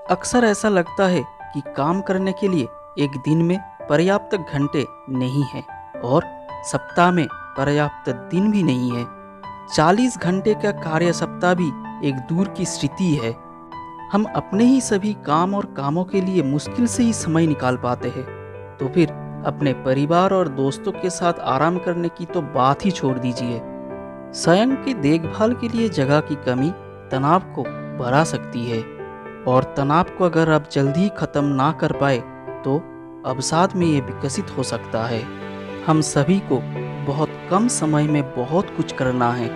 अक्सर ऐसा लगता है कि काम करने के लिए एक दिन में पर्याप्त घंटे नहीं हैं और सप्ताह में पर्याप्त दिन भी नहीं है। 40 घंटे का कार्य सप्ताह भी एक दूर की स्थिति है। हम अपने ही सभी काम और कामों के लिए मुश्किल से ही समय निकाल पाते हैं, तो फिर अपने परिवार और दोस्तों के साथ आराम करने की तो बात ही छोड़ दीजिए। स्वयं की देखभाल के लिए जगह की कमी तनाव को बढ़ा सकती है, और तनाव को अगर आप जल्दी ख़त्म ना कर पाए तो अवसाद में ये विकसित हो सकता है। हम सभी को बहुत कम समय में बहुत कुछ करना है,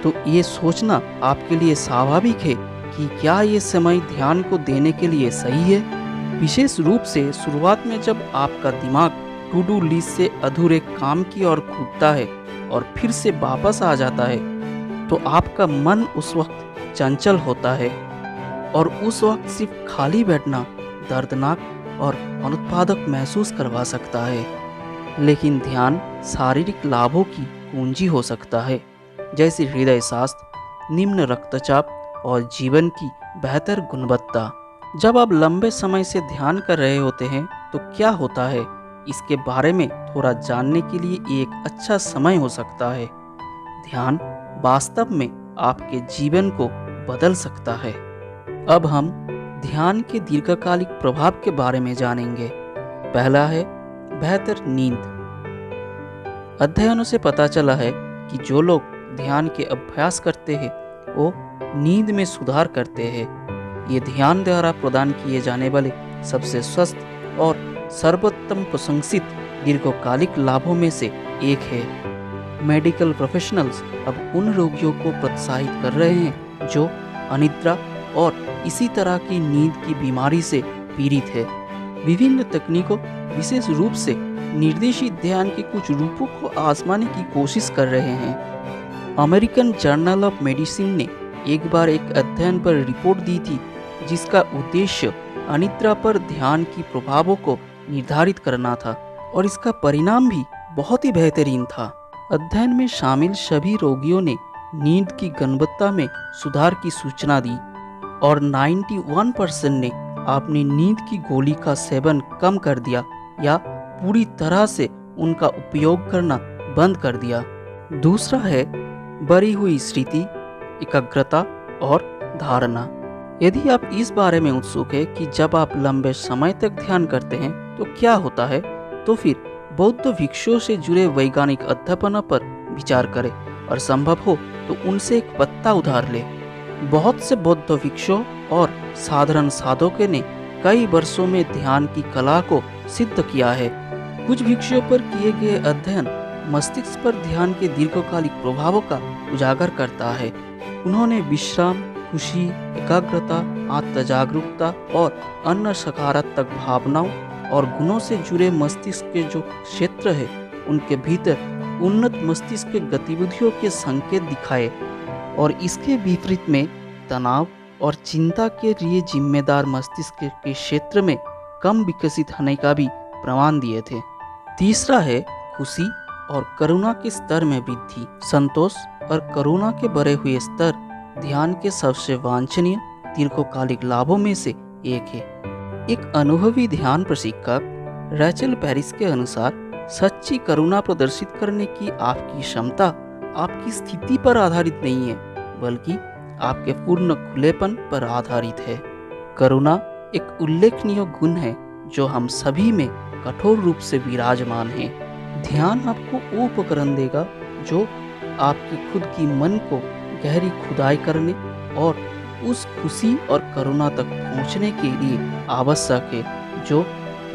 तो ये सोचना आपके लिए स्वाभाविक है कि क्या ये समय ध्यान को देने के लिए सही है। विशेष रूप से शुरुआत में जब आपका दिमाग टू डू लिस्ट से अधूरे काम की ओर कूदता है और फिर से वापस आ जाता है, तो आपका मन उस वक्त चंचल होता है और उस वक्त सिर्फ खाली बैठना दर्दनाक और अनुत्पादक महसूस करवा सकता है। लेकिन ध्यान शारीरिक लाभों की कुंजी हो सकता है, जैसे हृदय स्वास्थ्य, निम्न रक्तचाप और जीवन की बेहतर गुणवत्ता। जब आप लंबे समय से ध्यान कर रहे होते हैं तो क्या होता है, इसके बारे में थोड़ा जानने के लिए ये एक अच्छा समय हो सकता है। ध्यान वास्तव में आपके जीवन को बदल सकता है। अब हम ध्यान के दीर्घकालिक प्रभाव के बारे में जानेंगे। पहला है बेहतर नींद। अध्ययनों से पता चला है कि जो लोग ध्यान के अभ्यास करते हैं वो नींद में सुधार करते हैं। ये ध्यान द्वारा प्रदान किए जाने वाले सबसे स्वस्थ और सर्वोत्तम प्रशंसित दीर्घकालिक लाभों में से एक है। मेडिकल प्रोफेशनल्स अब उन रोगियों को प्रोत्साहित कर रहे हैं जो अनिद्रा और इसी तरह की नींद की बीमारी से पीड़ित है। विभिन्न तकनीकों, विशेष रूप से निर्देशित ध्यान के कुछ रूपों को आजमाने की कोशिश कर रहे हैं। अमेरिकन जर्नल ऑफ मेडिसिन ने एक बार एक अध्ययन पर रिपोर्ट दी थी जिसका उद्देश्य अनिद्रा पर ध्यान की प्रभावों को निर्धारित करना था, और इसका परिणाम भी बहुत ही बेहतरीन था। अध्ययन में शामिल सभी रोगियों ने नींद की गुणवत्ता में सुधार की सूचना दी और 91% ने अपनी नींद की गोली का सेवन कम कर दिया या पूरी तरह से उनका उपयोग करना बंद कर दिया। दूसरा है बढ़ी हुई स्मृति, एकाग्रता और धारणा। यदि आप इस बारे में उत्सुक हैं कि जब आप लंबे समय तक ध्यान करते हैं तो क्या होता है, तो फिर बौद्ध भिक्षुओं से जुड़े वैज्ञानिक अध्ययनों पर विचार करें और संभव हो तो उनसे एक पत्ता उधार लें। बहुत से बौद्ध भिक्षुओं और साधारण साधकों ने कई वर्षों में ध्यान की कला को सिद्ध किया है। कुछ भिक्षुओं पर किए गए अध्ययन मस्तिष्क पर ध्यान के दीर्घकालिक प्रभावों का उजागर करता है। उन्होंने विश्राम, खुशी, एकाग्रता, आत्म जागरूकता और अन्य सकारात्मक भावनाओं और गुणों से जुड़े मस्तिष्क के जो क्षेत्र है उनके भीतर उन्नत मस्तिष्क गतिविधियों के संकेत दिखाए, और इसके विपरीत में तनाव और चिंता के लिए जिम्मेदार मस्तिष्क के क्षेत्र में कम विकसित होने का भी प्रमाण दिए थे। तीसरा है खुशी और करुणा के स्तर में वृद्धि। संतोष और करुणा के बढ़े हुए स्तर ध्यान के सबसे वांछनीय दीर्घकालिक लाभों में से एक है। एक अनुभवी ध्यान प्रशिक्षक रैचल पेरिस के अनुसार सच्ची करुणा प्रदर्शित करने की आपकी क्षमता आपकी स्थिति पर आधारित नहीं है, बल्कि आपके पूर्ण खुलेपन पर आधारित है। करुणा एक उल्लेखनीय गुण है जो हम सभी में कठोर रूप से विराजमान है। ध्यान आपको वो उपकरण देगा जो आपकी खुद की मन को गहरी खुदाई करने और उस खुशी और करुणा तक पहुंचने के लिए आवश्यक है जो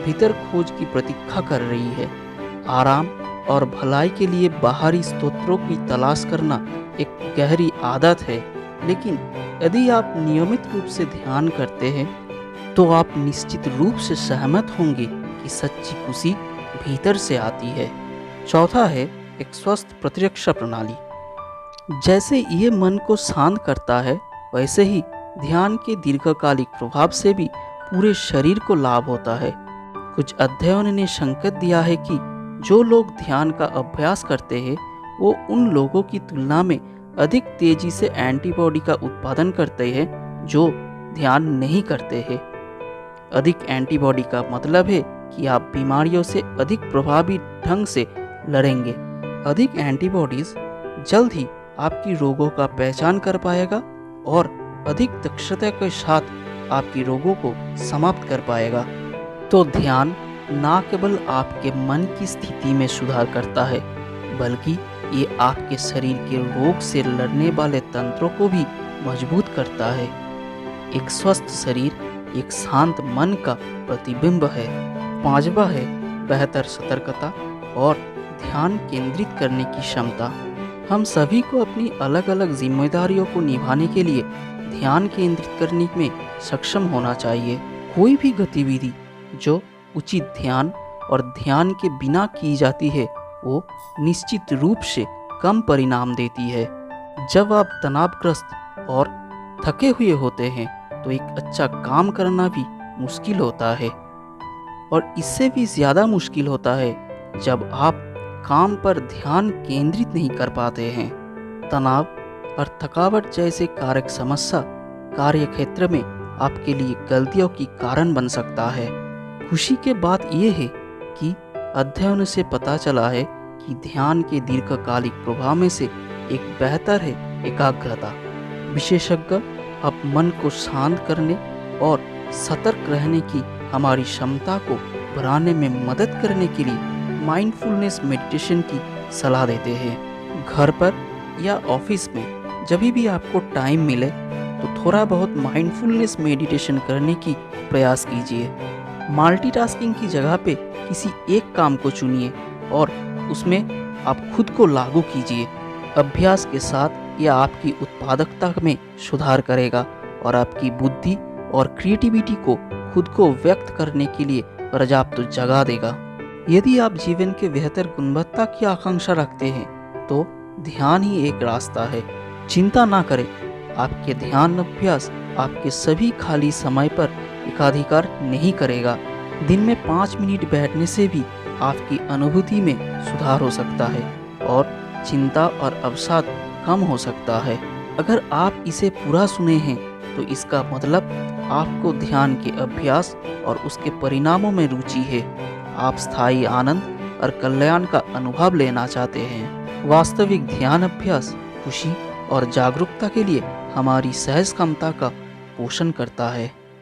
भीतर खोज की प्रतीक्षा कर रही है। आराम और भलाई के लिए बाहरी स्तोत्रों की तलाश करना एक गहरी आदत है, लेकिन यदि आप नियमित रूप से ध्यान करते हैं तो आप निश्चित रूप से सहमत होंगे कि सच्ची खुशी भीतर से आती है। चौथा है एक स्वस्थ प्रतिरक्षा प्रणाली। जैसे ये मन को शांत करता है, वैसे ही ध्यान के दीर्घकालिक प्रभाव से भी पूरे शरीर को लाभ होता है। कुछ अध्ययनों ने संकेत दिया है कि जो लोग ध्यान का अभ्यास करते हैं वो उन लोगों की तुलना में अधिक तेजी से एंटीबॉडी का उत्पादन करते हैं जो ध्यान नहीं करते हैं। अधिक एंटीबॉडी का मतलब है कि आप बीमारियों से अधिक प्रभावी ढंग से लड़ेंगे। अधिक एंटीबॉडीज जल्द ही आपकी रोगों का पहचान कर पाएगा और अधिक दक्षता के साथ आपकी रोगों को समाप्त कर पाएगा। तो ध्यान न केवल आपके मन की स्थिति में सुधार करता है, बल्कि ये आपके शरीर के रोग से लड़ने वाले तंत्रों को भी मजबूत करता है। एक स्वस्थ शरीर एक शांत मन का प्रतिबिंब है। पांचवा है बेहतर सतर्कता और ध्यान केंद्रित करने की क्षमता। हम सभी को अपनी अलग अलग जिम्मेदारियों को निभाने के लिए ध्यान केंद्रित करने में सक्षम होना चाहिए। कोई भी गतिविधि जो उचित ध्यान और ध्यान के बिना की जाती है वो निश्चित रूप से कम परिणाम देती है। जब आप तनावग्रस्त और थके हुए होते हैं तो एक अच्छा काम करना भी मुश्किल होता है, और इससे भी ज़्यादा मुश्किल होता है जब आप काम पर ध्यान केंद्रित नहीं कर पाते हैं। तनाव और थकावट जैसे कारक समस्या कार्य क्षेत्र में आपके लिए गलतियों की कारण बन सकता है। खुशी की बात यह है कि अध्ययन से पता चला है कि ध्यान के दीर्घकालिक प्रभाव में से एक बेहतर है एकाग्रता। विशेषज्ञ अब मन को शांत करने और सतर्क रहने की हमारी क्षमता को बढ़ाने में मदद करने के लिए माइंडफुलनेस मेडिटेशन की सलाह देते हैं। घर पर या ऑफिस में जब भी आपको टाइम मिले तो थोड़ा बहुत माइंडफुलनेस मेडिटेशन करने की प्रयास कीजिए। मल्टीटास्किंग की जगह पे किसी एक काम को चुनिए और उसमें आप खुद को लागू कीजिए। अभ्यास के साथ यह आपकी उत्पादकता में सुधार करेगा और आपकी बुद्धि और क्रिएटिविटी को खुद को व्यक्त करने के लिए पर्याप्त जगह देगा। यदि आप जीवन के बेहतर गुणवत्ता की आकांक्षा रखते हैं तो ध्यान ही एक रास्ता है। चिंता ना करें, आपके ध्यान अभ्यास आपके सभी खाली समय पर एकाधिकार नहीं करेगा। दिन में 5 मिनट बैठने से भी आपकी अनुभूति में सुधार हो सकता है और चिंता और अवसाद कम हो सकता है। अगर आप इसे पूरा सुने हैं तो इसका मतलब आपको ध्यान के अभ्यास और उसके परिणामों में रुचि है। आप स्थायी आनंद और कल्याण का अनुभव लेना चाहते हैं। वास्तविक ध्यान अभ्यास खुशी और जागरूकता के लिए हमारी सहज क्षमता का पोषण करता है।